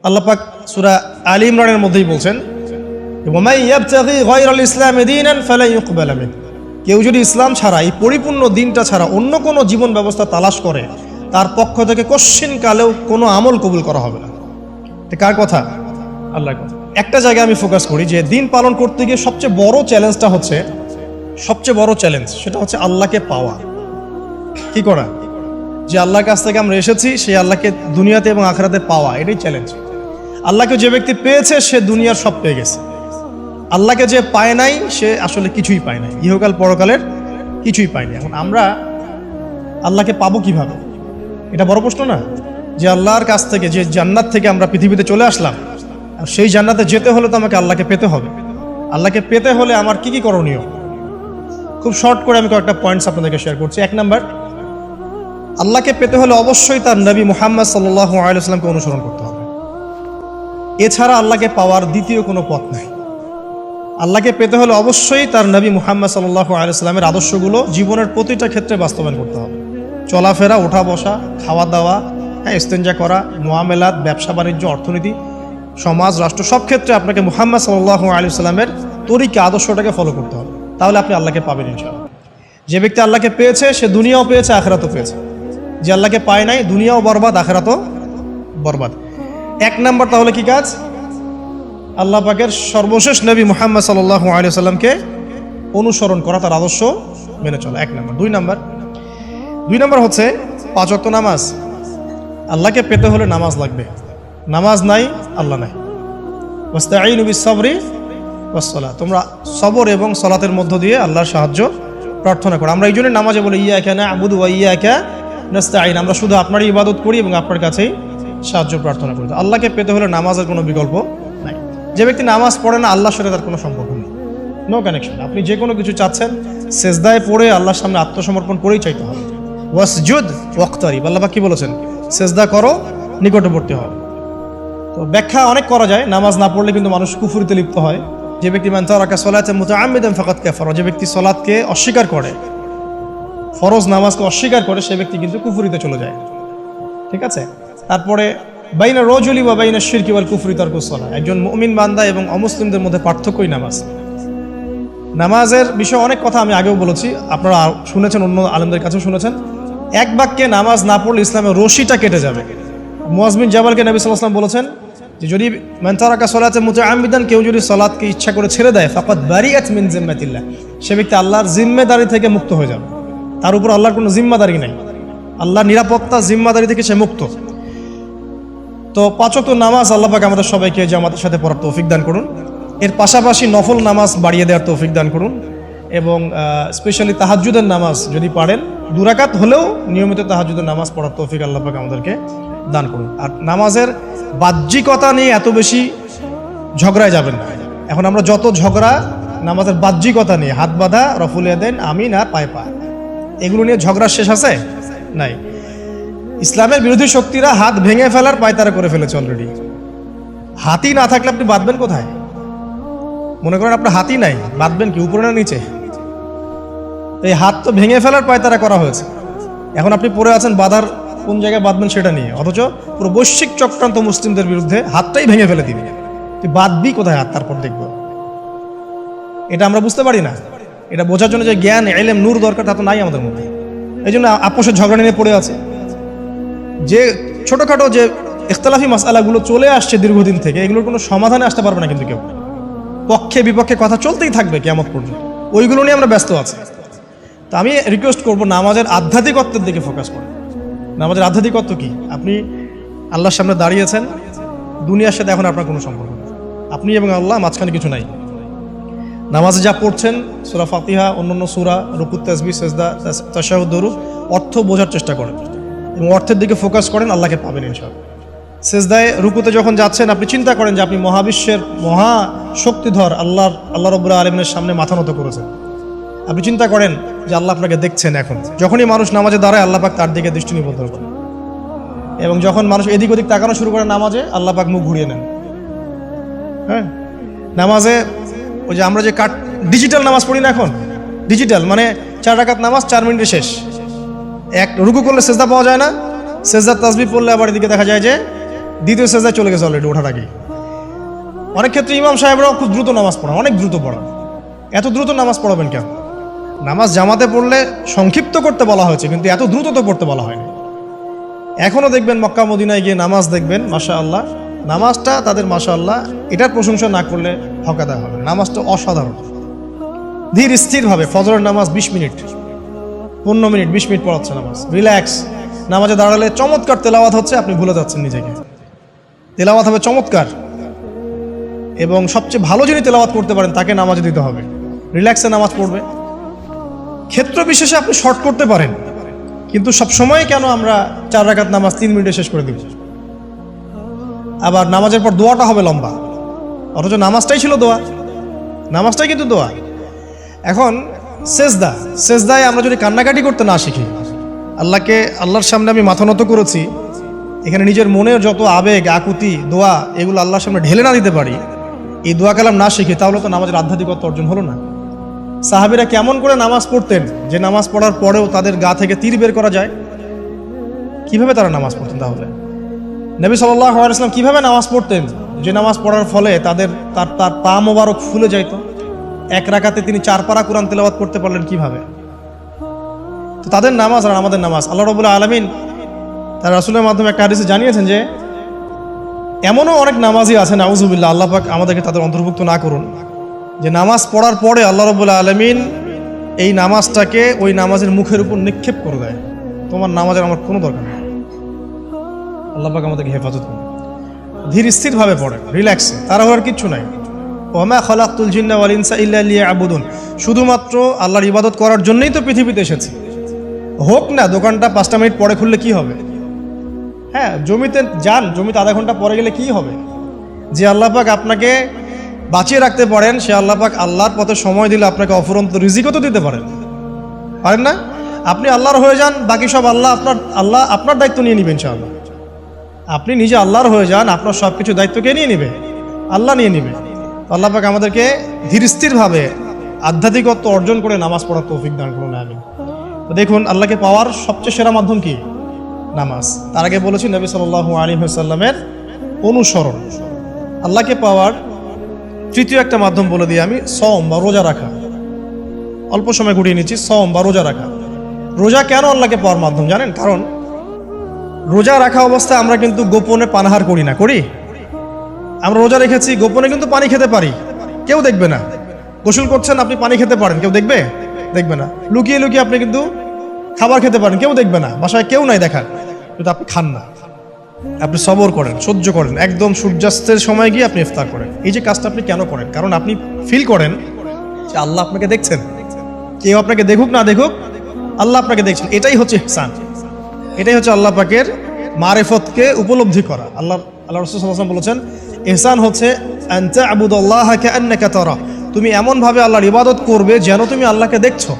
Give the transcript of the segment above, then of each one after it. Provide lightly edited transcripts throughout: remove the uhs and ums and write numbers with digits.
আল্লাহ পাক সূরা আলী ইমরানের মধ্যেই বলছেন, ওয়ামাই ইয়াবতাগি গায়রাল ইসলামি দীনান ফালা ইউকবালা মিন। কেউ যদি ইসলাম ছাড়া, এই পরিপূর্ণ দিনটা ছাড়া অন্য কোনো জীবন ব্যবস্থা তালাশ করে, তার পক্ষ থেকে কশ্চিন কালেও কোনো আমল কবুল করা হবে না। এটা কার কথা? আল্লাহর কথা। একটা জায়গায় আমি ফোকাস করি যে দিন পালন করতে গিয়ে সবচেয়ে বড় চ্যালেঞ্জটা হচ্ছে, সেটা হচ্ছে আল্লাহকে পাওয়া। কি করা? যে আল্লাহর কাছ থেকে আমরা এসেছি, সেই আল্লাহকে দুনিয়াতে এবং আখিরাতে পাওয়া, এটাই চ্যালেঞ্জ। আল্লাহকে যে ব্যক্তি পেয়েছে সে দুনিয়ার সব পেয়ে গেছে। আল্লাহকে যে পায় নাই সে আসলে কিছুই পায় নাই, ইহকাল পরকালের কিছুই পায়নি। এখন আমরা আল্লাহকে পাবো কিভাবে? এটা বড় প্রশ্ন না? যে আল্লাহর কাছ থেকে, যে জান্নাত থেকে আমরা পৃথিবীতে চলে আসলাম, আর সেই জান্নাতে যেতে হলে তো আমাকে আল্লাহকে পেতে হবে। আল্লাহকে পেতে হলে আমার কি কি করণীয়? খুব শর্ট করে আমি কয়েকটা পয়েন্টস আপনাদেরকে শেয়ার করছি। 1 নাম্বার, আল্লাহকে পেতে হলে অবশ্যই তার নবী মুহাম্মদ সাল্লাল্লাহু আলাইহি ওয়াসাল্লামকে অনুসরণ করতে হবে। এছাড়া আল্লাহকে পাওয়ার দ্বিতীয় কোনো পথ নাই। আল্লাহকে পেতে হলে অবশ্যই তার নবী মুহাম্মদ সাল্লাল্লাহু আলাইহি ওয়াসাল্লামের আদর্শগুলো জীবনের প্রতিটা ক্ষেত্রে বাস্তবায়ন করতে হবে। চলাফেরা, ওঠা বসা, খাওয়া দাওয়া, ইস্তেঞ্জা করা, মুআমালাত, ব্যবসা বাণিজ্য, অর্থনীতি, সমাজ, রাষ্ট্র, সব ক্ষেত্রে আপনাকে মুহাম্মদ সাল্লাল্লাহু আলাইহি ওয়াসাল্লামের তরিকা, আদর্শটাকে ফলো করতে হবে। তাহলে আপনি আল্লাহকে পাবেন ইনশাআল্লাহ। যে ব্যক্তি আল্লাহকে পেয়েছে সে দুনিয়াও পেয়েছে, আখিরাতও পেয়েছে। যে আল্লাহকে পায় নাই, দুনিয়াও বরবাদ, আখিরাতও বরবাদ। 1 নাম্বার তাহলে কি কাজ? আল্লাহ পাকের সর্বশেষ নবী মুহাম্মদ সাল্লাল্লাহু আলাইহি ওয়াসাল্লামকে অনুসরণ করা, তার আদর্শ মেনে চলা, 1 নাম্বার। 2 নাম্বার হচ্ছে 5 ওয়াক্ত নামাজ। আল্লাহকে পেতে হলে নামাজ লাগবে। নামাজ নাই, আল্লাহ নাই। ওয়াস্তাঈনু বিস-সাবরি ওয়াস-সালাহ। তোমরা সবর এবং সালাতের মধ্য দিয়ে আল্লাহর সাহায্য প্রার্থনা করো। আমরা এই জন্য নামাজে বলি ইয়াকা না'বুদু ওয়া ইয়াকা নাস্তাঈন। আমরা শুধু আপনারই ইবাদত করি এবং আপনার কাছেই সাহায্য প্রার্থনা করি। আল্লাহকে পেতে হলে নামাজের কোনো বিকল্প নাই। যে ব্যক্তি নামাজ পড়ে না, আল্লাহর সাথে তার কোনো সম্পর্ক নেই, নো কানেকশন। আপনি যে কোনো কিছু চাচ্ছেন, সেজদায় পড়ে আল্লাহর সামনে আত্মসমর্পণ করেই চাইতে হবে। ওয়াসজুদ ওয়াক্তারিব। আল্লাহ পাক কি বলেছেন? সেজদা করো, নিকটবর্তী হও। তো ব্যাখ্যা অনেক করা যায়। নামাজ না পড়লে কিন্তু মানুষ কুফরিতে লিপ্ত হয়। যে ব্যক্তি মান তারাকা সালাতান মুতাআম্মিদান ফাকাদ কাফারা, যে ব্যক্তি সালাতকে অস্বীকার করে, ফরজ নামাজকে অস্বীকার করে, সে ব্যক্তি কিন্তু কুফরিতে চলে যায়। ঠিক আছে? তারপরে বাইনা রাজুলি ওয়া বাইনা শিরকি ওয়াল কুফরি তারকুস সালাহ। একজন মুমিন বান্দা এবং অমুসলিমদের মধ্যে পার্থক্যই নামাজ। নামাজের বিষয়ে অনেক কথা আমি আগেও বলেছি, আপনারা শুনেছেন, অন্য আলেমদের কাছেও শুনেছেন। এক বাক্যে নামাজ না পড়লে ইসলামের রশিটা কেটে যাবে। মুআয বিন জাবালকে নবী সাল্লাল্লাহু আলাইহি ওয়াসাল্লাম বলেছেন যে যদি মান তারাকা সালাতান মুতাআম্মিদান, কেউ যদি সালাতকে ইচ্ছা করে ছেড়ে দেয়, ফাকাদ বারিআত মিন জিম্মাতিল্লাহ, সে ব্যক্তি আল্লাহর জিম্মেদারি থেকে মুক্ত হয়ে যাবে। তার উপর আল্লাহর কোনো জিম্মাদারি নাই, আল্লাহর নিরাপত্তা, জিম্মাদারি থেকে সে মুক্ত। তো 5 ওয়াক্ত নামাজ আল্লাহ পাক আমাদের সবাইকে জামাতের সাথে পড়ার তৌফিক দান করুন। এর পাশাপাশি নফল নামাজ বাড়িয়ে দেওয়ার তৌফিক দান করুন। এবং স্পেশালি তাহাজ্জুদের নামাজ যদি পারেন, 2 রাকাত হলেও নিয়মিত তাহাজ্জুদের নামাজ পড়ার তৌফিক আল্লাহ পাক আমাদেরকে দান করুন। আর নামাজের বাহ্যিকতা নিয়ে এত বেশি ঝগড়ায় যাবেন না। এখন আমরা যত ঝগড়া নামাজের বাহ্যিকতা নিয়ে, হাত বাঁধা, রফুল ইয়াদাইন, আমিন আর পায়ে পা, এগুলো নিয়ে ঝগড়া শেষ আছে? নাই। ইসলামের বিরোধী শক্তিরা হাত ভেঙে ফেলার পায়তারা করে ফেলেছে অলরেডি। হাতই না থাকলে আপনি বাঁধবেন কোথায়? মনে করেন আপনার হাতই নাই, বাঁধবেন কি উপরে না নিচে? এই হাত তো ভেঙে ফেলার পায়তারা করা হয়েছে। এখন আপনি পড়ে আছেন বাঁধার কোন জায়গায় বাঁধবেন সেটা নিয়ে, অথচ পুরো বৈশ্বিক চক্রান্ত মুসলিমদের বিরুদ্ধে হাতটাই ভেঙে ফেলে দিবি। তুই বাঁধবি কোথায় হাত? তারপর দেখবো। এটা আমরা বুঝতে পারি না। এটা বোঝার জন্য যে জ্ঞান, ইলম, নূর দরকার, তা তো নাই আমাদের মধ্যে। এই জন্য আপোষের ঝগড়া নিয়ে পড়ে আছে। যে ছোটোখাটো যে ইখতিলাফি মাসআলাগুলো চলে আসছে দীর্ঘদিন থেকে, এগুলোর কোনো সমাধানে আসতে পারবে না কিন্তু কেউ। পক্ষে বিপক্ষে কথা চলতেই থাকবে কিয়ামত পর্যন্ত। ওইগুলো নিয়ে আমরা ব্যস্ত আছি। তো আমি রিকোয়েস্ট করবো নামাজের আধ্যাত্মিকত্বের দিকে ফোকাস করুন। নামাজের আধ্যাত্মিকত্ব কি? আপনি আল্লাহর সামনে দাঁড়িয়েছেন, দুনিয়ার সাথে এখন আপনার কোনো সম্পর্ক নেই, আপনি এবং আল্লাহ, মাঝখানে কিছু নাই। নামাজে যা পড়ছেন, সূরা ফাতিহা, অন্যান্য সূরা, রুকু, তাসবিহ, সিজদা, তাশাহুদ, দুরূদ, অর্থ বোঝার চেষ্টা করেন এবং অর্থের দিকে ফোকাস করেন, আল্লাহকে পাবেন ইনশাআল্লাহ। সিজদায়, রুকুতে যখন যাচ্ছেন, আপনি চিন্তা করেন যে আপনি মহাবিশ্বের মহা শক্তিধর আল্লাহ রাব্বুল আলামিনের সামনে মাথা নত করেছেন। আপনি চিন্তা করেন যে আল্লাহ আপনাকে দেখছেন। এখন যখনই মানুষ নামাজে দাঁড়ায়, আল্লাহ পাক তার দিকে দৃষ্টি নিবদ্ধ করেন, এবং যখন মানুষ এদিক ওদিক তাকানো শুরু করে নামাজে, আল্লাহ পাক মুখ ঘুরিয়ে নেন। হ্যাঁ, নামাজে ওই যে আমরা যে ডিজিটাল নামাজ পড়ি না, এখন ডিজিটাল মানে 4 রাকাত নামাজ 4 মিনিটে শেষ। এক রুকু করলে সেজদা পাওয়া যায় না, সেজদার তাসবিহ পড়লে আবার এদিকে দেখা যায় যে দ্বিতীয় সেজদায় চলে গেছে অলরেডি ওঠার আগে। অনেক ক্ষেত্রে ইমাম সাহেবরাও খুব দ্রুত নামাজ পড়ান, অনেক দ্রুত পড়ান। এত দ্রুত নামাজ পড়াবেন কেন? নামাজ জামাতে পড়লে সংক্ষিপ্ত করতে বলা হয়েছে, কিন্তু এত দ্রুত তো পড়তে বলা হয়নি। এখনও দেখবেন মক্কা মদিনায় গিয়ে নামাজ দেখবেন, মাশাআল্লাহ, নামাজটা তাদের মাশাআল্লাহ এটার প্রশংসা না করলে হকাদা হবে। নামাজটা অসাধারণ, ধীর স্থিরভাবে ফজরের নামাজ 20 মিনিট 15 মিনিট 20 মিনিট পড়াচ্ছে নামাজ, রিল্যাক্স। নামাজে দাঁড়ালে চমৎকার তেলাওয়াত হচ্ছে, আপনি ভুলে যাচ্ছেন নিজেকে। তেলাওয়াত হবে চমৎকার, এবং সবচেয়ে ভালো যিনি তেলাওয়াত করতে পারেন তাকে নামাজে দিতে হবে। রিল্যাক্সে নামাজ পড়বে। ক্ষেত্র বিশেষে আপনি শর্ট করতে পারেন, কিন্তু সব সময় কেন আমরা 4 রাকাত নামাজ 3 মিনিটে শেষ করে দিব? আবার নামাজের পর দোয়াটা হবে লম্বা, অথচ নামাজটাই ছিল দোয়া, নামাজটাই কিন্তু দোয়া। এখন সেজদায় আমরা যদি কান্নাকাটি করতে না শিখি, আল্লাহর সামনে আমি মাথা নত করেছি, এখানে নিজের মনের যত আবেগ আকুতি দোয়া এগুলো আল্লাহর সামনে ঢেলে না দিতে পারি, এই দোয়া কালাম না শিখি, তাহলে তো নামাজের আধ্যাত্মিকতা অর্জন হলো না। সাহাবীরা কেমন করে নামাজ পড়তেন যে নামাজ পড়ার পরেও তাদের গা থেকে তীর বের করা যায়? কিভাবে তারা নামাজ পড়তেন? তাহলে নবী সাল্লাল্লাহু আলাইহি ওয়াসাল্লাম কিভাবে নামাজ পড়তেন যে নামাজ পড়ার ফলে তার পা মোবারক ফুলে যাইত? এক রাকাতে তিনি 4 পারা কোরআন তেলাওয়াত করতে পারলেন কিভাবে? তো তাদের নামাজ আর আমাদের নামাজ, আল্লাহ রাব্বুল আলামিন তার রাসূলের মাধ্যমে একটা হাদিসে জানিয়েছেন যে এমনও অনেক নামাজি আছে, নাউযুবিল্লাহ, আল্লাহ পাক আমাদেরকে তাদের অন্তর্ভুক্ত না করুন, যে নামাজ পড়ার পরে আল্লাহ রাব্বুল আলামিন এই নামাজটাকে ওই নামাজের মুখের উপর নিক্ষেপ করে দেয়, তোমার নামাজের আমার কোনো দরকার নেই। আল্লাহ পাক আমাদেরকে হেফাজত করুন। ধীর স্থিরভাবে পড়েন, রিল্যাক্সে, তাড়াহুড়ার কিচ্ছু নাই। ওমা খালাকতুল জিন্না ওয়াল ইনসা ইল্লা লিয়াবুদুন, শুধুমাত্র আল্লাহর ইবাদত করার জন্যই তো পৃথিবীতে এসেছি। হোক না দোকানটা 5টা মিনিট পরে খুললে কি হবে? হ্যাঁ, জমিতে যান, জমিতে আধা ঘন্টা পরে গেলে কি হবে? যে আল্লাহ পাক আপনাকে বাঁচিয়ে রাখতে পারেন, সে আল্লাহ পাক আল্লাহর পথে সময় দিলে আপনাকে অফুরন্ত রিজিকও তো দিতে পারেন না? আপনি আল্লাহর হয়ে যান, বাকি সব আল্লাহ আপনার দায়িত্ব নিয়ে নেবেন ইনশাআল্লাহ। আপনি নিজে আল্লাহর হয়ে যান, আপনার সব কিছু দায়িত্ব কে নিয়ে নেবে? আল্লাহ নিয়ে নেবে। আল্লাহ পাক আমাদেরকে ধীর স্থিরভাবে আধ্যাত্মিকত্ব অর্জন করে নামাজ পড়ার তৌফিক দান করুন, আমিন। দেখুন, আল্লাহকে পাওয়ার সবচেয়ে সেরা মাধ্যম কি? নামাজ। তার আগে বলেছি নবী সাল্লাল্লাহু আলাইহি ওয়াসাল্লামের অনুসরণ। আল্লাহকে পাওয়ার তৃতীয় একটা মাধ্যম বলে দিই আমি, সওম বা রোজা রাখা। অল্প সময় ঘুরিয়ে নিচ্ছি, সওম বা রোজা রাখা। রোজা কেন আল্লাহকে পাওয়ার মাধ্যম জানেন? কারণ রোজা রাখা অবস্থায় আমরা কিন্তু গোপনে পানাহার করি না, করি? আমরা রোজা রেখেছি, গোপনে কিন্তু পানি খেতে পারি, কেউ দেখবে না। গোসল করছেন, আপনি পানি খেতে পারেন, কেউ দেখবে না। লুকিয়ে লুকিয়ে আপনি কিন্তু খাবার খেতে পারেন, কেউ দেখবে না, বাসায় কেউ নাই দেখার, কিন্তু আপনি খান না। আপনি সবর করেন, সহ্য করেন, একদম সূর্যাস্তের সময় গিয়ে আপনি ইফতার করেন। এই যে কাজটা আপনি কেন করেন? কারণ আপনি ফিল করেন যে আল্লাহ আপনাকে দেখছেন। কেউ আপনাকে দেখুক না দেখুক, আল্লাহ আপনাকে দেখছেন। এটাই হচ্ছে ইহসান, এটাই হচ্ছে আল্লাহ পাকের মারিফতকে উপলব্ধি করা। আল্লাহ রাসূল সাল্লাল্লাহু আলাইহি ওয়াসাল্লাম বলেছেন, ইহসান হচ্ছে আন তা'বুদাল্লাহা কাআন্নাকা তারা, তুমি এমনভাবে আল্লাহর ইবাদত করবে যেন তুমি আল্লাহকে দেখছো।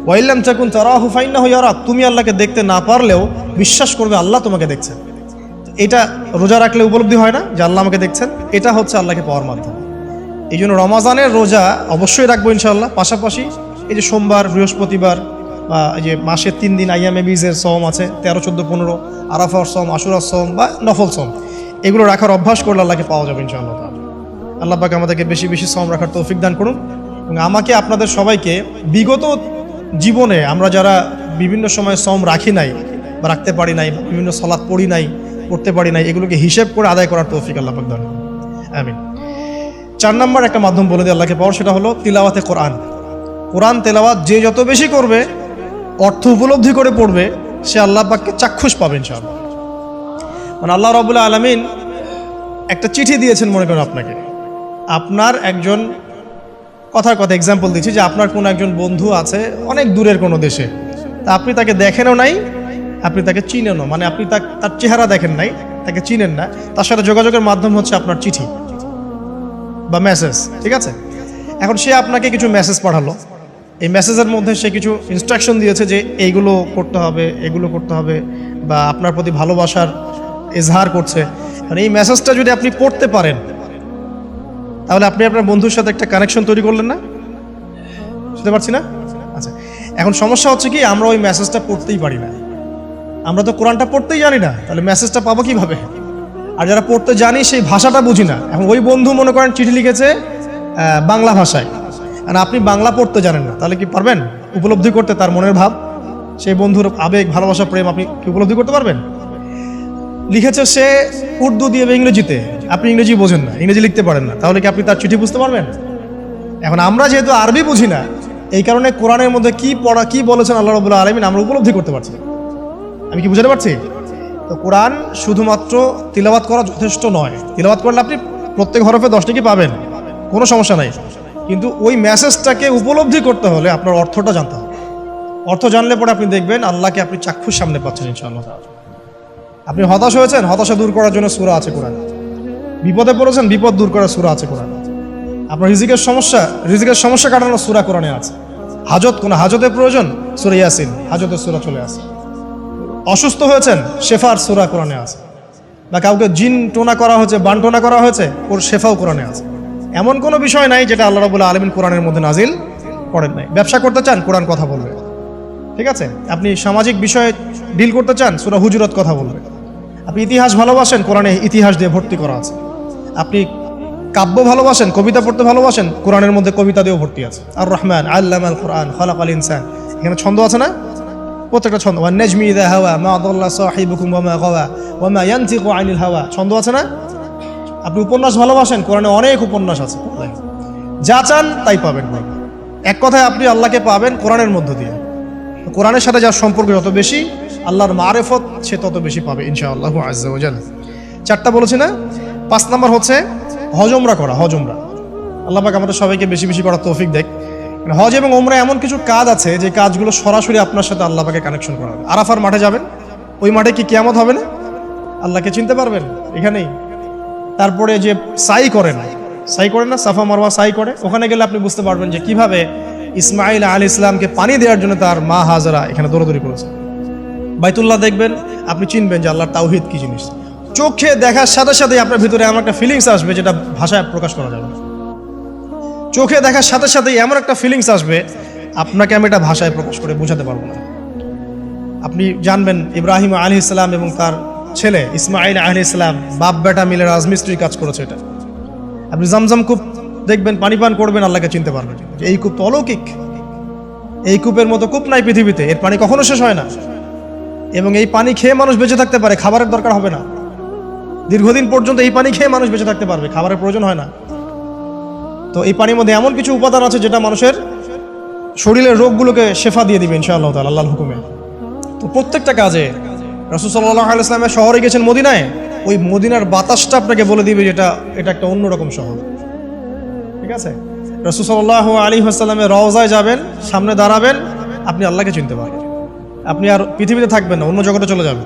ওয়া ইল্লাম তাকুন তারাহু ফাইন্নাহু ইয়ারাক, তুমি আল্লাহকে দেখতে না পারলেও বিশ্বাস করবে আল্লাহ তোমাকে দেখছেন। এটা রোজা রাখলে উপলব্ধি হয় না যে আল্লাহ আমাকে দেখছেন? এটা হচ্ছে আল্লাহকে পাওয়ার মাধ্যম। এই জন্য রমাজানের রোজা অবশ্যই রাখবো ইনশাআল্লাহ। পাশাপাশি এই যে সোমবার, বৃহস্পতিবার বা এই যে মাসের 3 দিন আইয়ামে বীজের সওম আছে, 13, 14, 15, আরাফার সওম, আশুরার সওম বা নফল সওম, এগুলো রাখার অভ্যাস করলে আল্লাহকে পাওয়া যাবে ইনশাআল্লাহ। আল্লাহ পাক আমাদেরকে বেশি বেশি সওম রাখার তৌফিক দান করুন। এবং আমাকে, আপনাদের সবাইকে বিগত জীবনে আমরা যারা বিভিন্ন সময় সওম রাখি নাই বা রাখতে পারি নাই, বিভিন্ন সালাত পড়তে পারি নাই, এগুলোকে হিসেব করে আদায় করার তৌফিক আল্লাহ পাক দান করুন, আমিন। 4 নম্বর একটা মাধ্যম বলে দিই আল্লাহকে পাওয়ার, সেটা হলো তিলাওয়াতে কোরআন। কোরআন তেলাওয়াত যে যত বেশি করবে, অর্থ উপলব্ধি করে পড়বে, সে আল্লাহ পাককে চাক্ষুষ পাবে ইনশাআল্লাহ। মানে আল্লাহ রাব্বুল আলামিন একটা চিঠি দিয়েছেন, মনে করেন আপনাকে, আপনার একজন কথার কথা এক্সাম্পল দিচ্ছি, যে আপনার কোনো একজন বন্ধু আছে অনেক দূরের কোনো দেশে, তা আপনি তাকে দেখেনও নাই, আপনি তাকে চিনেনও, মানে আপনি তার চেহারা দেখেন নাই, তাকে চিনেন না, তার সাথে যোগাযোগের মাধ্যম হচ্ছে আপনার চিঠি বা মেসেজ, ঠিক আছে? এখন সে আপনাকে কিছু মেসেজ পাঠালো, এই মেসেজের মধ্যে সে কিছু ইনস্ট্রাকশন দিয়েছে যে এইগুলো করতে হবে, এগুলো করতে হবে, বা আপনার প্রতি ভালোবাসার ইজহার করছে। মানে এই মেসেজটা যদি আপনি পড়তে পারেন, তাহলে আপনি আপনার বন্ধুর সাথে একটা কানেকশন তৈরি করলেন না? বুঝতে পারছি না? আচ্ছা, এখন সমস্যা হচ্ছে কি, আমরা ওই মেসেজটা পড়তেই পারি না। আমরা তো কোরআনটা পড়তেই জানি না, তাহলে মেসেজটা পাবো কিভাবে? আর যারা পড়তে জানি সেই ভাষাটা বুঝি না। এখন ওই বন্ধু মনে করেন চিঠি লিখেছে বাংলা ভাষায়, আর আপনি বাংলা পড়তে জানেন না, তাহলে কি পারবেন উপলব্ধি করতে তার মনের ভাব, সেই বন্ধুর আবেগ, ভালোবাসা, প্রেম আপনি কি উপলব্ধি করতে পারবেন? লিখেছে সে উর্দু দিয়ে বা ইংরেজিতে, আপনি ইংরেজি বোঝেন না, ইংরেজি লিখতে পারেন না, তাহলে কি আপনি তার চিঠি বুঝতে পারবেন? এখন আমরা যেহেতু আরবি বুঝি না, এই কারণে কোরআনের মধ্যে কি বলেছেন আল্লাহ রাব্বুল আলামিন আমরা উপলব্ধি করতে পারছি। আমি কি বুঝাতে পারছি? তো কোরআন শুধুমাত্র তিলাওয়াত করা যথেষ্ট নয়। তিলাওয়াত করলে আপনি প্রত্যেক হরফে 10টি কি পাবেন, কোনো সমস্যা নাই, কিন্তু ওই মেসেজটাকে উপলব্ধি করতে হলে আপনার অর্থটা জানতে হবে। অর্থ জানলে পরে আপনি দেখবেন আল্লাহকে আপনি চাক্ষুষ সামনে পাচ্ছেন ইনশাআল্লাহ। আপনি হতাশ হয়েছেন, হতাশা দূর করার জন্য সূরা আছে কোরআন। বিপদে পড়েছেন, বিপদ দূর করার সূরা আছে কোরআন। আপনার রিজিকের সমস্যা কাটানোর সূরা কোরআনে আছে। কোনো হাজতের প্রয়োজন, সূরা ইয়াসিন, হাজতের সূরা চলে আসে। অসুস্থ হয়েছেন, শেফার সূরা কোরআনে আছে। বা কাউকে জিন টোনা করা হয়েছে, বান টোনা করা হয়েছে, ওর শেফাও কোরআনে আছে। এমন কোনো বিষয় নাই যেটা আল্লাহ রাব্বুল আলামিন কোরআনের মধ্যে নাজিল করেন নাই। ব্যবসা করতে চান, কোরআন কথা বলবে, ঠিক আছে? আপনি সামাজিক বিষয়ে ডিল করতে চান, সূরা হুজুরাত কথা বলবে। আপনি ইতিহাস ভালোবাসেন, কোরআনে ইতিহাস দিয়ে ভর্তি করা আছে। আপনি কাব্য ভালোবাসেন, কবিতা পড়তে ভালোবাসেন, কোরআনের মধ্যে কবিতা দিয়েও ভর্তি আছে। আর রহমান আল্লামাল কোরআন খালাকাল ইনসান, এখানে ছন্দ আছে না? প্রত্যেকটা ছন্দ, ওয়ান নাজমি ইযা হাওয়া মা দাল্লা সাহিবুকুম ওয়া মা গাওয়া ওয়া মা ইয়ানতিকু আনিল হাওয়া, ছন্দ আছে না? আপনি উপন্যাস ভালোবাসেন, কোরআনে অনেক উপন্যাস আছে। যা চান তাই পাবেন। এক কথায় আপনি আল্লাহকে পাবেন কোরআনের মধ্য দিয়ে। কোরআনের সাথে যার সম্পর্ক যত বেশি, আল্লাহর মারেফত সে তত বেশি পাবে ইনশাআল্লাহ আজ্জা ওয়া জাল্লা। 4টা বলেছি না? 5 নাম্বার হচ্ছে হজ ওমরা করা। হজ ওমরা আল্লাহ পাক আমাদের সবাইকে বেশি বেশি করার তৌফিক দেখ। হজ এবং ওমরা এমন কিছু কাজ আছে যে কাজগুলো সরাসরি আপনার সাথে আল্লাহ পাকে কানেকশন করা হবে। আরাফার মাঠে যাবেন, ওই মাঠে কি কিয়ামত হবে না? আল্লাহকে চিনতে পারবেন এখানেই। তারপরে যে সাই করেন না, সাফা মারওয়া সাই করে, ওখানে গেলে আপনি বুঝতে পারবেন যে কিভাবে ইসমাইল আলাইহিস সালামকে পানি দেওয়ার জন্য তার মা হাজরা এখানে দৌড়াদৌড়ি করেছে। বাইতুল্লাহ দেখবেন, আপনি চিনবেন যে আল্লাহর তাওহীদ কি জিনিস। চোখে দেখার সাথে সাথে আপনার ভিতরে এমন একটা ফিলিংস আসবে যেটা ভাষায় প্রকাশ করা যাবে না। চোখে দেখার সাথে সাথে এমন একটা ফিলিংস আসবে, আপনাকে আমি এটা ভাষায় প্রকাশ করে বোঝাতে পারবো না। আপনি জানবেন ইব্রাহিম আলাইহিস সালাম এবং তার ছেলে ইসমাইল আলাইহিস সালাম বাপ বেটা মিলে রাজমিস্ত্রির কাজ করেছে। এটা আপনি জামজাম কূপ দেখবেন, পানি পান করবেন, আল্লাহকে চিনতে পারবেন যে এই কূপ তো অলৌকিক। এই কূপের মতো কূপ নাই পৃথিবীতে, এর পানি কখনো শেষ হয় না, এবং এই পানি খেয়ে মানুষ বেঁচে থাকতে পারে, খাবারের দরকার হবে না। দীর্ঘদিন পর্যন্ত এই পানি খেয়ে মানুষ বেঁচে থাকতে পারবে, খাবারের প্রয়োজন হয় না। তো এই পানির মধ্যে এমন কিছু উপাদান আছে যেটা মানুষের শরীরের রোগগুলোকে শেফা দিয়ে দিবে ইনশাআল্লাহ তাআলা আল্লাহর হুকুমে। তো প্রত্যেকটা কাজে রাসূল সাল্লাল্লাহু আলাইহি ওয়াসাল্লাম শহরে গেছেন মদিনায়, ওই মদিনার বাতাসটা আপনাকে বলে দিবে যেটা এটা একটা অন্যরকম শহর, ঠিক আছে? রাসূল সাল্লাল্লাহু আলাইহি ওয়াসাল্লামের রওজায় যাবেন, সামনে দাঁড়াবেন, আপনি আল্লাহকে চিনতে পারবেন। আপনি আর পৃথিবীতে থাকবেন না, অন্য জগতে চলে যাবেন।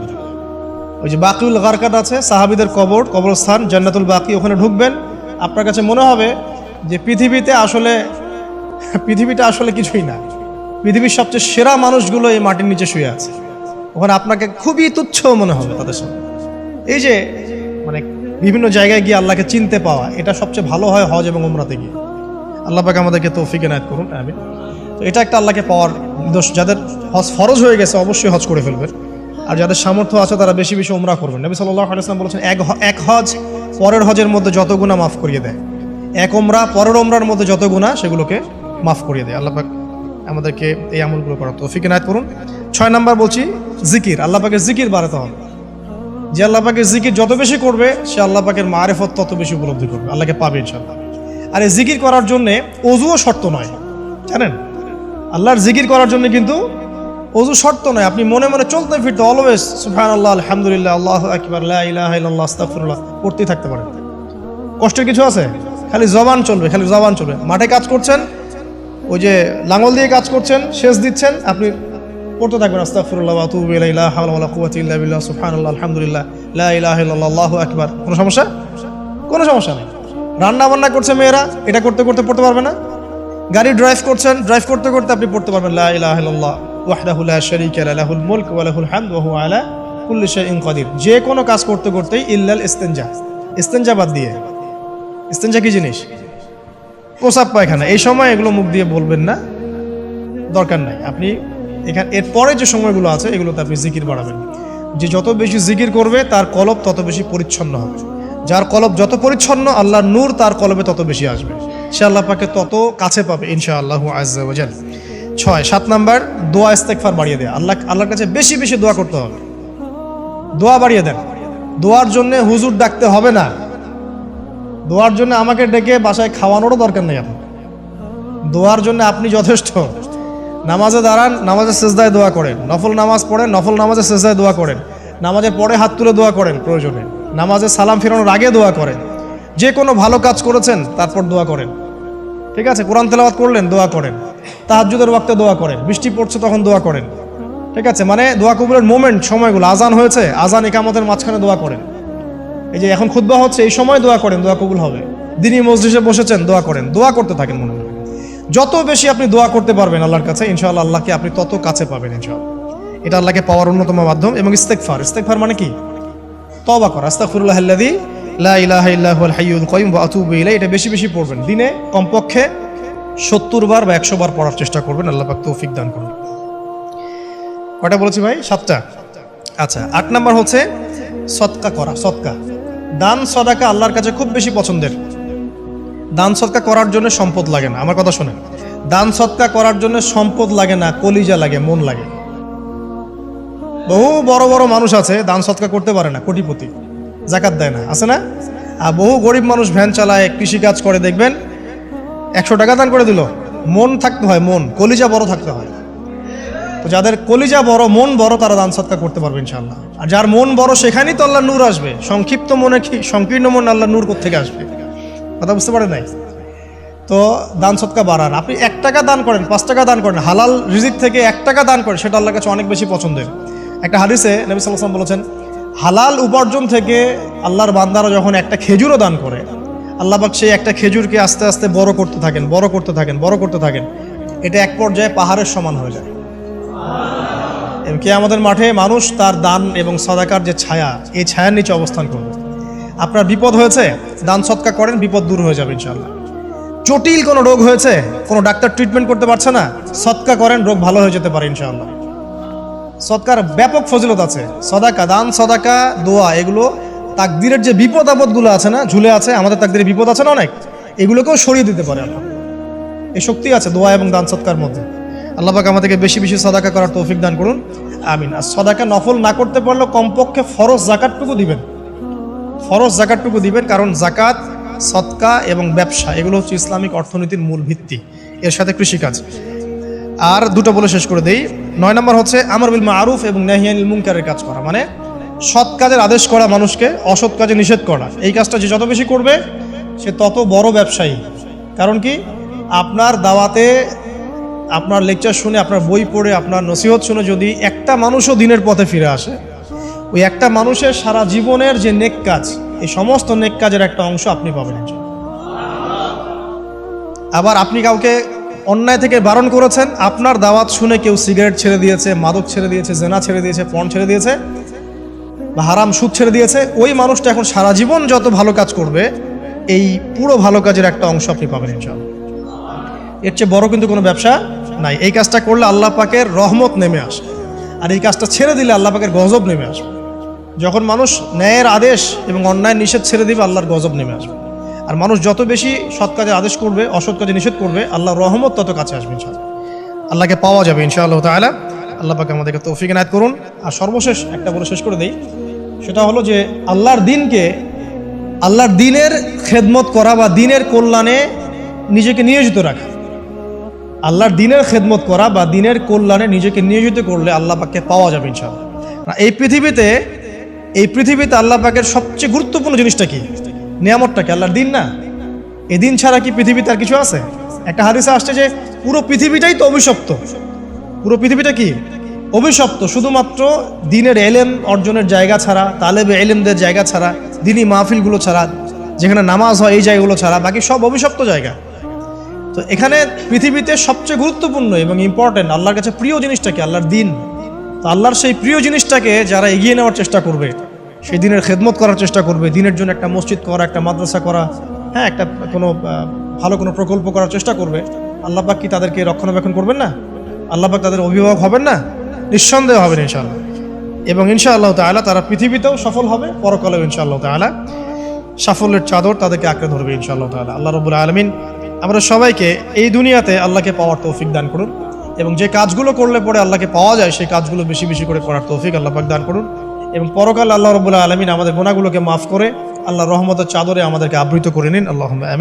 ওই যে বাকিউল গারকাত আছে, সাহাবীদের কবরস্থান জান্নাতুল বাকি, ওখানে ঢুকবেন, আপনার কাছে মনে হবে যে পৃথিবীটা আসলে কিছুই না। পৃথিবীর সবচেয়ে সেরা মানুষগুলো এই মাটির নিচে শুয়ে আছে, ওখানে আপনাকে খুবই তুচ্ছ মনে হবে তাদের সাথে। এই যে মানে বিভিন্ন জায়গায় গিয়ে আল্লাহকে চিনতে পাওয়া, এটা সবচেয়ে ভালো হয় হজ এবং উমরাতে গিয়ে। আল্লাহ পাক আমাদেরকে তৌফিক এনায়েত করুন, আমিন। তো এটা একটা আল্লাহকে পাওয়ার নিদর্শ। যাদের হজ ফরজ হয়ে গেছে অবশ্যই হজ করে ফেলবেন, আর যাদের সামর্থ্য আছে তারা বেশি বেশি উমরা করবেন। নবী সাল্লাল্লাহু আলাইহি ওয়াসাল্লাম বলেছেন, এক হজ পরের হজের মধ্যে যত গুনাহ মাফ করিয়ে দেয়, এক উমরা পরের উমরার মধ্যে যত গুনাহ সেগুলোকে মাফ করিয়ে দেয়। আল্লাহ পাক আমাদেরকে এই আমলগুলো করার তৌফিক এনায়েত করুন। 6 নাম্বার বলছি জিকির। আল্লাহ পাকের জিকির বাড়াতে হবে। যে আল্লাহ পাকের জিকির যত বেশি করবে, সে আল্লাহ পাকের মারিফত তত বেশি উপলব্ধি করবে, আল্লাহকে পাবে ইনশাআল্লাহ। আর এই জিকির করার জন্য ওযুও শর্ত নয়, জানেন? আল্লাহর জিকির করার জন্য কিন্তু ওযু শর্ত নয়। আপনি মনে মনে চলতে ফিরতে অলওয়েজ সুবহানাল্লাহ, আলহামদুলিল্লাহ, আল্লাহু আকবার, লা ইলাহা ইল্লাল্লাহ, আস্তাগফিরুল্লাহ পড়তেই থাকতে পারেন। কষ্টের কিছু আছে? খালি জবান চলবে। মাঠে কাজ করছেন, ওই যে লাঙল দিয়ে কাজ করছেন, সেচ দিচ্ছেন, আপনি পড়তে থাকবেন আস্তাগফিরুল্লাহ ওয়া আতুবু ইলাইহি, লা হাওলা ওয়ালা কুওয়াতা ইল্লা বিল্লাহ, সুবহানাল্লাহ, আলহামদুলিল্লাহ, লা ইলাহা ইল্লাল্লাহ, আল্লাহু আকবার। কোনো সমস্যা নেই। রান্না বান্না করছে মেয়েরা, এটা করতে করতে পড়তে পারবে না? গাড়ি ড্রাইভ করতে করতে আপনি পড়তে পারবেন লা ইলাহা ইল্লাল্লাহ ওয়াহদাহু লা শারীকা লাহু, লাহুল মুলক ওয়া লাহুল হামদু ওয়া হুয়া আলা কুল্লি শাইইন কাদির। যে কোনো কাজ করতে করতেই ইল্লাল ইস্তেনজা বাদ দিয়ে। ইস্তেনজা কি জিনিস? প্রসাব পায়খানা। এই সময় এগুলো মুখ দিয়ে বলবেন না, দরকার নাই। আপনি এখানে এরপরে যে সময়গুলো আছে এগুলোতে আপনি জিকির বাড়াবেন। যে যত বেশি জিকির করবে তার কলব তত বেশি পরিচ্ছন্ন হবে। যার কলব যত পরিচ্ছন্ন, আল্লাহর নূর তার কলবে তত বেশি আসবে, সে আল্লাহ পাকে তত কাছে পাবে ইনশাআল্লাহু আযজা ওয়া জাল। 7 নাম্বার, দোয়া ইস্তেগফার বাড়িয়ে দেয়। আল্লাহর কাছে বেশি বেশি দোয়া করতে হবে। দোয়া বাড়িয়ে দেন। দোয়ার জন্য হুজুর ডাকতে হবে না, দোয়ার জন্য আমাকে ডেকে বাসায় খাওয়ানোরও দরকার নেই। আপনার দোয়ার জন্য আপনি যথেষ্ট। নামাজে দাঁড়ান, নামাজের সেজদায় দোয়া করেন, নফল নামাজ পড়েন, নফল নামাজের সেজদায় দোয়া করেন, নামাজের পরে হাত তুলে দোয়া করেন প্রয়োজনে, নামাজে সালাম ফেরানোর আগে দোয়া করেন, যে কোনো ভালো কাজ করেছেন তারপর দোয়া করেন, ঠিক আছে? কোরআন তেলাওয়াত করলেন, দোয়া করেন, তাহাজ্জুদের ওয়াক্তে দোয়া করেন, বৃষ্টি পড়ছে তখন দোয়া করেন, ঠিক আছে? মানে দোয়া কবুলের মোমেন্ট, সময়গুলো, আজান হয়েছে, আজান ইকামতের মাঝখানে দোয়া করেন, এই যে এখন খুতবা হচ্ছে এই সময় দোয়া করেন, দোয়া কবুল হবে। দিনই মসজিদে বসেছেন, দোয়া করেন, দোয়া করতে থাকেন মনে মনে। যত বেশি আপনি দোয়া করতে পারবেন আল্লাহর কাছে, ইনশাআল্লাহ আল্লাহকে আপনি তত কাছে পাবেন ইনশাআল্লাহ। এটা আল্লাহকে পাওয়ার অন্যতম মাধ্যম। এবং ইস্তেগফার মানে কি? তওবা করা। আস্তাগফিরুল্লাহাল্লাযী লা ইলাহা ইল্লা হুয়াল হাইয়ুল কাইয়ুম ওয়া আতুবু ইলাইহি। এটা বেশি বেশি পড়বেন, দিনে কমপক্ষে 70 বার বা 100 বার পড়ার চেষ্টা করবেন। আল্লাহ পাক তৌফিক দান করুন। কয়টা বলেছি ভাই? 7টা। আচ্ছা, 8 নাম্বার হচ্ছে সদকা করা। সদকা, দান সদাকা আল্লাহর কাছে খুব বেশি পছন্দের। দান সদকা করার জন্য সম্পদ লাগে না, আমার কথা শোনেন। দান সদকা করার জন্য সম্পদ লাগে না, কলিজা লাগে, মন লাগে। বহু বড় বড় মানুষ আছে দান সদকা করতে পারে না, কোটিপতি, যাকাত দেয় না, আছে না? আর বহু গরিব মানুষ ভ্যান চালায়, কৃষিকাজ করে, দেখবেন 100 টাকা দান করে দিল। মন থাকতে হয়, মন, কলিজা বড় থাকতে হয়। তো যাদের কলিজা বড়, মন বড়, তারা দান সদকা করতে পারবে ইনশাআল্লাহ। আর যার মন বড় সেখানেই তো আল্লাহ নূর আসবে। সংক্ষিপ্ত মনে কি, সংকীর্ণ মন, আল্লাহ নূর কোত্থেকে আসবে? কথা বুঝতে পারে নাই? তো দান সদকা বাড়ান। আপনি 1 টাকা দান করেন, 5 টাকা দান করেন, হালাল রিজিক থেকে 1 টাকা দান করেন, সেটা আল্লাহর কাছে অনেক বেশি পছন্দের। একটা হাদিসে নবী সাল্লাল্লাহু আলাইহি ওয়াসাল্লাম বলেছেন, হালাল উপার্জন থেকে আল্লাহর বান্দারা যখন একটা খেজুরও দান করে, আল্লাহ পাক সেই একটা খেজুরকে আস্তে আস্তে বড় করতে থাকেন, বড় করতে থাকেন, বড় করতে থাকেন। এটা এক পর্যায়ে পাহাড়ের সমান হয়ে যায়। কিয়ামতের মাঠে মানুষ তার দান এবং সাদাকার যে ছায়া, এই ছায়ার নিচে অবস্থান করবে। আপনার বিপদ হয়েছে, দান সদকা করেন, বিপদ দূর হয়ে যাবে ইনশাআল্লাহ। জটিল কোনো রোগ হয়েছে, কোনো ডাক্তার ট্রিটমেন্ট করতে পারছে না, সদকা করেন, রোগ ভালো হয়ে যেতে পারে ইনশাআল্লাহ। সদকার ব্যাপক ফজিলত আছে। সদাকা, দান সদাকা, দোয়া, এগুলো তাকদিরের যে বিপদ আপদগুলো আছে না, ঝুলে আছে, আমাদের তাকদিরে বিপদ আছে না অনেক, এগুলোকেও সরিয়ে দিতে পারে আল্লাহ। এই শক্তি আছে দোয়া এবং দান সদকার মধ্যে। আল্লাহ পাক আমাদেরকে বেশি বেশি সদাকা করার তৌফিক দান করুন, আমিন। আর সদাকা নফল না করতে পারলেও কমপক্ষে ফরজ জাকাতটুকু দিবেন, ফরজ জাকাতটুকু দিবেন। কারণ জাকাত, সদকা এবং ব্যবসা, এগুলো হচ্ছে ইসলামিক অর্থনীতির মূল ভিত্তি, এর সাথে কৃষিকাজ। আর দুটো বলে শেষ করে দেই। 9 নম্বর হচ্ছে আমর বিল মারুফ এবং নাহি আনিল মুনকারের কাজ করা, মানে সৎ কাজের আদেশ করা, মানুষকে অসৎ কাজে নিষেধ করা। এই কাজটা যে যত বেশি করবে সে তত বড় ব্যবসায়ী। কারণ কি, আপনার দাওয়াতে, আপনার লেকচার শুনে, আপনার বই পড়ে, আপনার নসিহত শুনে যদি একটা মানুষও দিনের পথে ফিরে আসে, ওই একটা মানুষের সারা জীবনের যে নেক কাজ, এই সমস্ত নেক কাজের একটা অংশ আপনি পাবেন। আবার আপনি কাউকে অন্যায় থেকে বারণ করেছেন, আপনার দাওয়াত শুনে কেউ সিগারেট ছেড়ে দিয়েছে, মাদক ছেড়ে দিয়েছে, জেনা ছেড়ে দিয়েছে, পণ ছেড়ে দিয়েছে, বা হারাম সুদ ছেড়ে দিয়েছে, ওই মানুষটা এখন সারা জীবন যত ভালো কাজ করবে, এই পুরো ভালো কাজের একটা অংশ আপনি পাবেন ইনশাআল্লাহ। এর চেয়ে বড় কিন্তু কোনো ব্যবসা নাই। এই কাজটা করলে আল্লাহ পাকের রহমত নেমে আসে, আর এই কাজটা ছেড়ে দিলে আল্লাহ পাকের গজব নেমে আসবে। যখন মানুষ ন্যায়ের আদেশ এবং অন্যায় নিষেধ ছেড়ে দিবে, আল্লাহর গজব নেমে আসবে। আর মানুষ যত বেশি সৎ কাজে আদেশ করবে, অসৎ কাজে নিষেধ করবে, আল্লাহর রহমত তত কাছে আসবে ইনশাআল্লাহ, আল্লাহকে পাওয়া যাবে ইনশাআল্লাহ তাআলা। আল্লাহ পাক আমাদেরকে তৌফিক এনায়েত করুন। আর সর্বশেষ একটা বলে শেষ করে দেই, সেটা হলো যে আল্লাহর দিনকে, আল্লাহর দিনের খেদমত করা বা দিনের কল্যাণে নিজেকে নিয়োজিত রাখা। আল্লাহর দিনের খেদমত করা বা দিনের কল্যাণে নিজেকে নিয়োজিত করলে আল্লাহ পাককে পাওয়া যাবে ইনশাআল্লাহ। এই পৃথিবীতে আল্লাহ পাকের সবচেয়ে গুরুত্বপূর্ণ জিনিসটা কি, নিয়ামতটা কি? আল্লাহর দিন না? এই দিন ছাড়া কি পৃথিবীতে আর কিছু আছে? একটা হাদিসে আসছে যে পুরো পৃথিবীটাই তো অভিশপ্ত। পুরো পৃথিবীটা কি? অভিশপ্ত। শুধুমাত্র দিনের এলেম অর্জনের জায়গা ছাড়া, তালেবে এলেমদের জায়গা ছাড়া, দিনী মাহফিলগুলো ছাড়া, যেখানে নামাজ হয় এই জায়গাগুলো ছাড়া বাকি সব অভিশপ্ত জায়গা। তো এখানে পৃথিবীতে সবচেয়ে গুরুত্বপূর্ণ এবং ইম্পর্টেন্ট, আল্লাহর কাছে প্রিয় জিনিসটা কি? আল্লাহর দিন। তো আল্লাহর সেই প্রিয় জিনিসটাকে যারা এগিয়ে নেওয়ার চেষ্টা করবে, সেই দিনের খেদমত করার চেষ্টা করবে, দিনের জন্য একটা মসজিদ করা, একটা মাদ্রাসা করা, হ্যাঁ, একটা কোনো ভালো কোনো প্রকল্প করার চেষ্টা করবে, আল্লাহ পাক কি তাদেরকে রক্ষণাবেক্ষণ করবেন না? আল্লাহ পাক তাদের অভিভাবক হবেন না? নিঃসন্দেহ হবেন ইনশাআল্লাহ। এবং ইনশাআল্লাহ তাআলা তারা পৃথিবীতেও সফল হবে, পরকালেও ইনশাআল্লাহ তাআলা সাফল্যের চাদর তাদেরকে আঁকড়ে ধরবে ইনশাআল্লাহ তাআলা। আল্লাহ রাব্বুল আলামিন আমরা সবাইকে এই দুনিয়াতে আল্লাহকে পাওয়ার তৌফিক দান করুন, এবং যে কাজগুলো করলে পরে আল্লাহকে পাওয়া যায় সেই কাজগুলো বেশি বেশি করে করার তৌফিক আল্লাহ পাক দান করুন, এবং পরকাল আল্লাহ রাব্বুল আলামিন আমাদের গুনাহগুলোকে মাফ করে আল্লাহর রহমতের চাদরে আমাদেরকে আবৃত করে নিন। আল্লাহুম্মা আমিন।